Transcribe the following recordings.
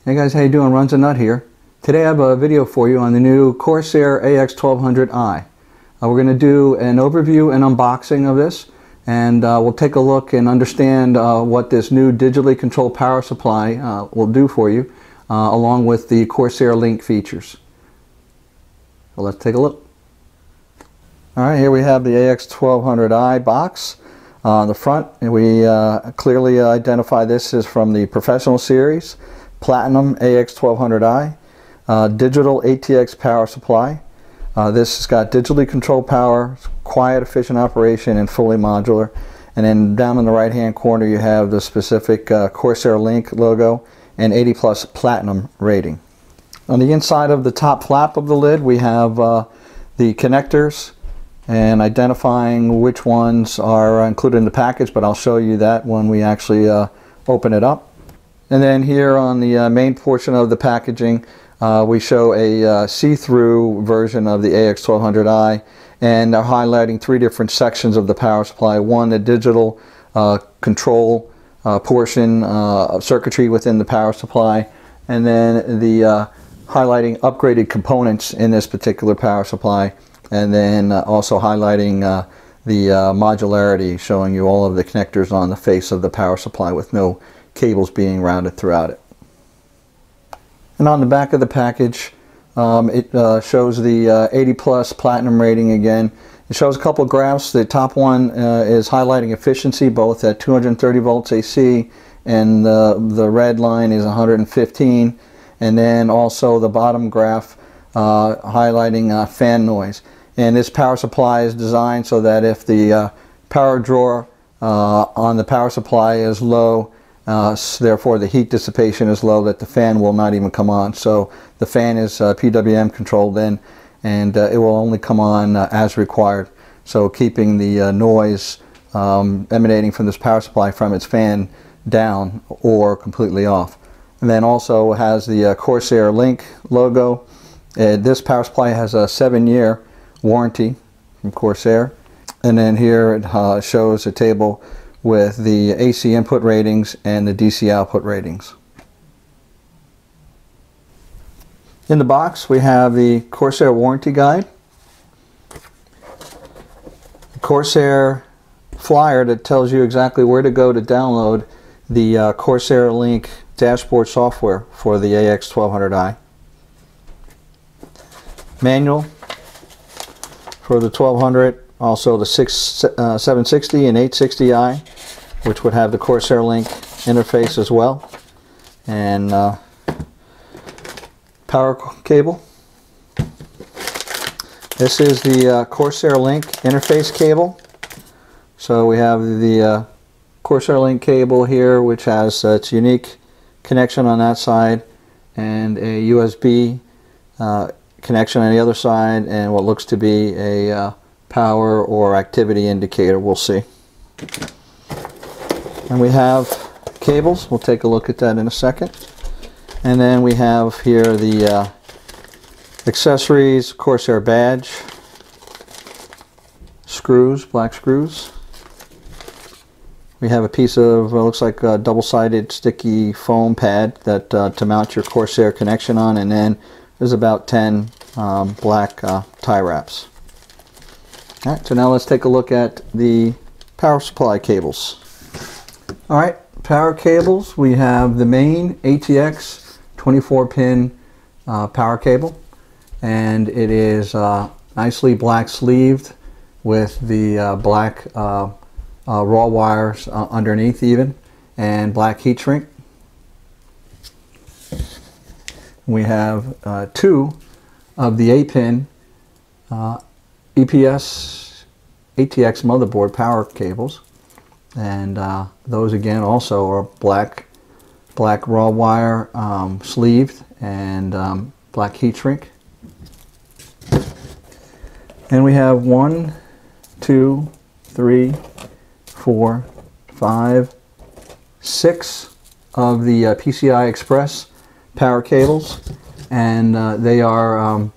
Hey guys, how you doing? Runs a Nut here. Today I have a video for you on the new CORSAIR AX1200i. We're going to do an overview and unboxing of this, and we'll take a look and understand what this new digitally controlled power supply will do for you, along with the CORSAIR Link features. So let's take a look. Alright, here we have the AX1200i box. On the front, we clearly identify this as from the Professional Series. Platinum AX1200i, digital ATX power supply. This has got digitally controlled power, quiet, efficient operation, and fully modular. And then down in the right hand corner you have the specific CORSAIR Link logo and 80+ platinum rating. On the inside of the top flap of the lid we have the connectors and identifying which ones are included in the package, but I'll show you that when we actually open it up. And then here on the main portion of the packaging, we show a see-through version of the AX1200i, and they're highlighting three different sections of the power supply. One, the digital control portion of circuitry within the power supply, and then the highlighting upgraded components in this particular power supply, and then also highlighting the modularity, showing you all of the connectors on the face of the power supply with no cables being routed throughout it. And on the back of the package, it shows the 80+ platinum rating again. It shows a couple of graphs. The top one is highlighting efficiency both at 230 volts AC, and the red line is 115, and then also the bottom graph highlighting fan noise. And this power supply is designed so that if the power draw on the power supply is low, therefore the heat dissipation is low, that the fan will not even come on. So the fan is PWM controlled in, and it will only come on as required. So keeping the noise emanating from this power supply from its fan down or completely off. And then also has the CORSAIR Link logo. This power supply has a 7-year warranty from CORSAIR. And then here it shows a table with the AC input ratings and the DC output ratings. In the box we have the CORSAIR warranty guide, the CORSAIR flyer that tells you exactly where to go to download the CORSAIR Link dashboard software for the AX1200i, manual for the 1200, also the 760 and 860i, which would have the CORSAIR Link interface as well, and power cable. This is the CORSAIR Link interface cable. So we have the CORSAIR Link cable here, which has its unique connection on that side, and a USB connection on the other side, and what looks to be a power or activity indicator. We'll see. And we have cables. We'll take a look at that in a second. And then we have here the accessories, CORSAIR badge, screws, black screws. We have a piece of looks like a double-sided sticky foam pad that to mount your CORSAIR connection on, and then there's about 10 black tie wraps. Alright, so now let's take a look at the power supply cables. Alright, power cables. We have the main ATX 24-pin power cable, and it is nicely black sleeved with the black raw wires underneath even, and black heat shrink. We have two of the 8-pin EPS ATX motherboard power cables, and those again also are black raw wire sleeved and black heat shrink. And we have 1, 2, 3, 4, 5, 6 of the PCI Express power cables, and they are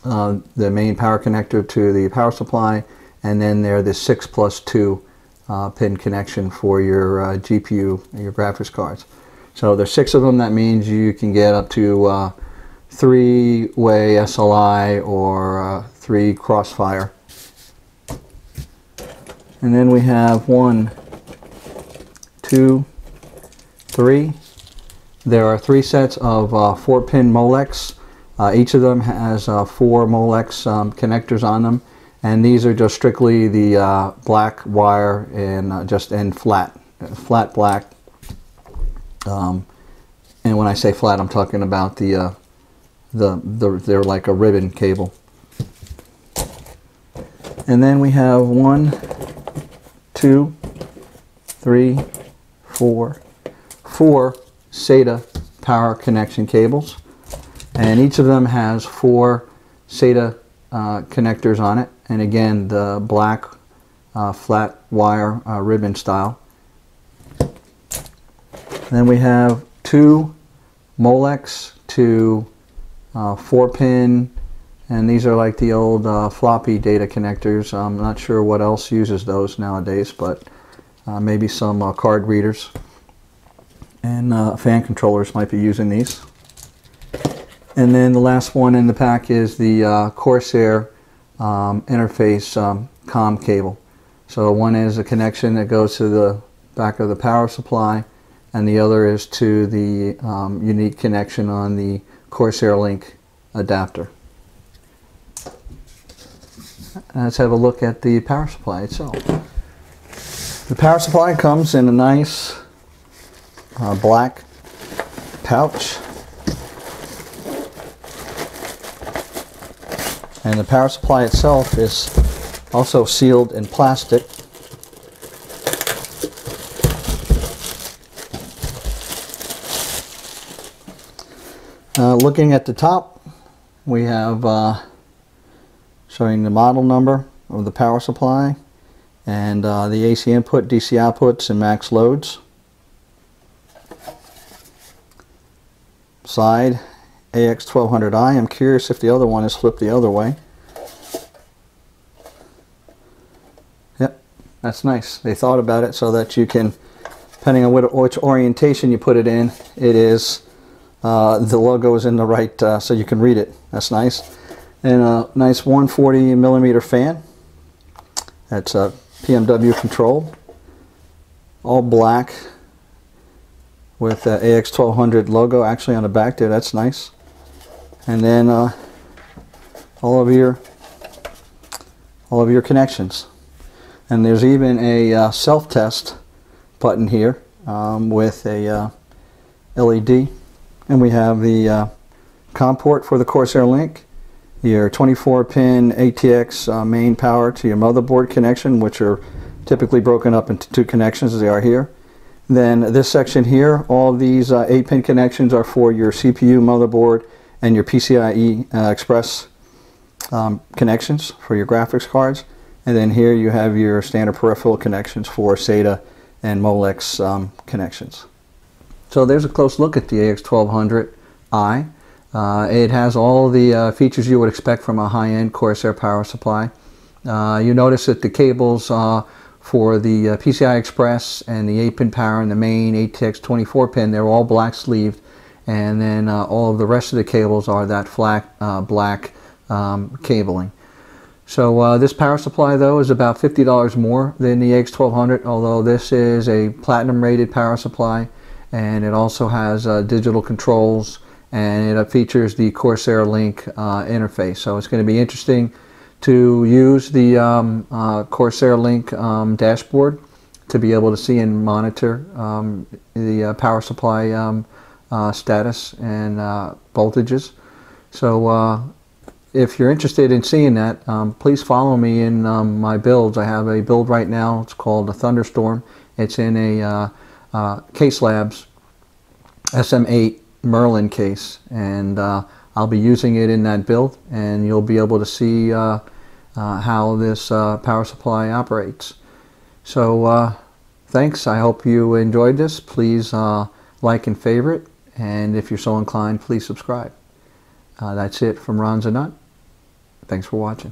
the main power connector to the power supply, and then they're the 6+2 pin connection for your GPU and your graphics cards. So there's 6 of them. That means you can get up to 3-way SLI or 3 crossfire. And then we have 1, 2, 3. There are 3 sets of 4-pin Molex. Each of them has 4 Molex connectors on them, and these are just strictly the black wire and just in flat black. And when I say flat, I'm talking about they're like a ribbon cable. And then we have 1, 2, 3, 4 SATA power connection cables, and each of them has 4 SATA connectors on it, and again the black flat wire ribbon style. Then we have 2 Molex to 4-pin, and these are like the old floppy data connectors. I'm not sure what else uses those nowadays, but maybe some card readers and fan controllers might be using these. And then the last one in the pack is the CORSAIR interface COM cable. So one is a connection that goes to the back of the power supply, and the other is to the unique connection on the CORSAIR Link adapter. Let's have a look at the power supply itself. The power supply comes in a nice black pouch, and the power supply itself is also sealed in plastic. Looking at the top, we have showing the model number of the power supply and the AC input, DC outputs, and max loads. Side AX1200i. I'm curious if the other one is flipped the other way. Yep, that's nice. They thought about it so that you can, depending on which orientation you put it in, it is the logo is in the right, so you can read it. That's nice. And a nice 140 millimeter fan. That's a PMW control, all black with the AX1200 logo actually on the back there. That's nice. And then all of your connections. And there's even a self-test button here with a LED. And we have the COM port for the CORSAIR Link, your 24-pin ATX main power to your motherboard connection, which are typically broken up into 2 connections as they are here. Then this section here, all of these 8-pin connections are for your CPU, motherboard, and your PCIe Express connections for your graphics cards. And then here you have your standard peripheral connections for SATA and Molex connections. So there's a close look at the AX1200i. It has all the features you would expect from a high-end CORSAIR power supply. You notice that the cables for the PCI Express and the 8-pin power and the main ATX 24-pin, they're all black sleeved, and then all of the rest of the cables are that flat black cabling. So this power supply though is about $50 more than the AX1200, although this is a platinum rated power supply, and it also has digital controls, and it features the CORSAIR Link interface. So it's going to be interesting to use the CORSAIR Link dashboard to be able to see and monitor the power supply status and voltages. So if you're interested in seeing that, please follow me in my builds. I have a build right now. It's called a Thunderstorm. It's in a Case Labs SM8 Merlin case, and I'll be using it in that build, and you'll be able to see how this power supply operates. So thanks. I hope you enjoyed this. Please like and favorite, and if you're so inclined, please subscribe. That's it from Ron's a Nut. Thanks for watching.